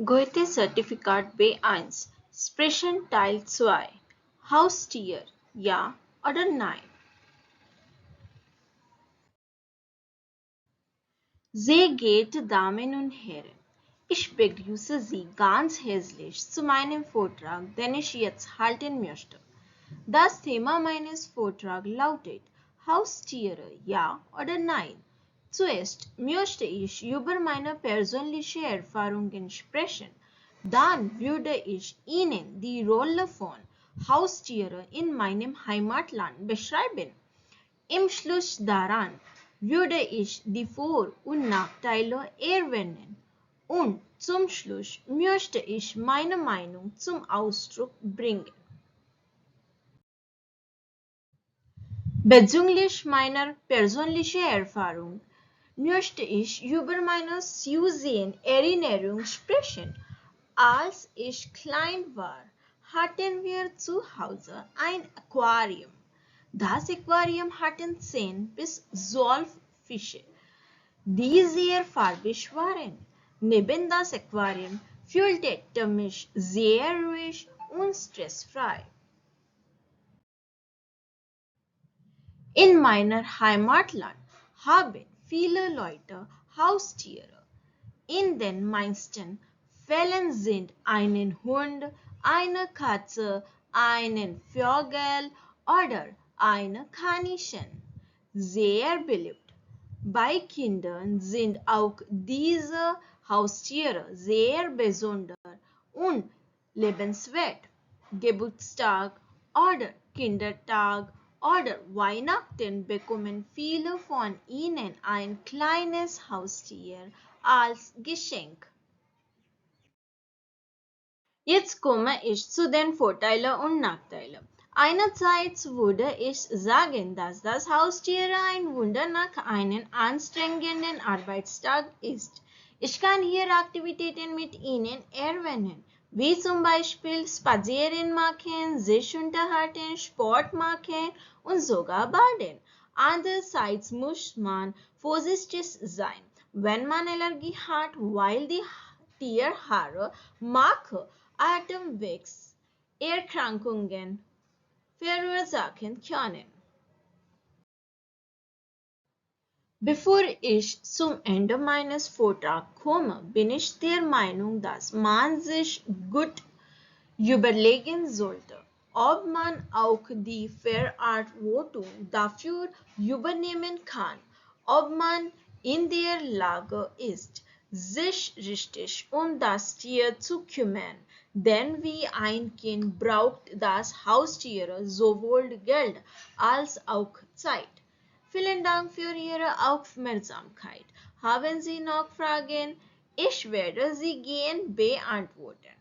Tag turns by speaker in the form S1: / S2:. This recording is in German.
S1: Goethe-Zertifikat B1 Sprechen Teil 2 Haustier, ja oder nein? Sehr geehrte Damen und Herren, ich begrüße Sie ganz herzlich zu meinem Vortrag, den ich jetzt halten möchte. Das Thema meines Vortrags lautet Haustiere, ja oder nein? Zuerst möchte ich über meine persönlichen Erfahrungen sprechen. Dann würde ich Ihnen die Rolle von Haustieren in meinem Heimatland beschreiben. Im Schluss daran würde ich die Vor- und Nachteile erwähnen. Und zum Schluss möchte ich meine Meinung zum Ausdruck bringen. Bezüglich meiner persönlichen Erfahrung möchte ich über meine süßen Erinnerung sprechen. Als ich klein war, hatten wir zu Hause ein Aquarium. Das Aquarium hatte 10 bis 12 Fische, die sehr farbig waren. Neben das Aquarium fühlte ich mich sehr ruhig und stressfrei. In meiner Heimatland haben viele Leute Haustiere. In den meisten Fällen sind ein Hund, eine Katze, einen Vogel oder ein Kaninchen sehr beliebt. Bei Kindern sind auch diese Haustiere sehr besonders und lebenswert. Geburtstag oder Kindertag oder Weihnachten bekommen viele von ihnen ein kleines Haustier als Geschenk. Jetzt komme ich zu den Vorteilen und Nachteilen. Einerseits würde ich sagen, dass das Haustier ein Wunder nach einem anstrengenden Arbeitstag ist. Ich kann hier Aktivitäten mit ihnen erwähnen, wie zum Beispiel Spazieren machen, sich unterhalten, Sport machen und sogar baden. Andererseits muss man vorsichtig sein, wenn man Allergie hat, weil die Tierhaare Marke Atemwegserkrankungen verursachen können. Bevor ich zum Ende meines Vortrags komme, bin ich der Meinung, dass man sich gut überlegen sollte, ob man auch die Verantwortung dafür übernehmen kann, ob man in der Lage ist, sich richtig um das Tier zu kümmern. Denn wie ein Kind braucht das Haustier sowohl Geld als auch Zeit. Vielen Dank für Ihre Aufmerksamkeit. Haben Sie noch Fragen? Ich werde sie gern beantworten.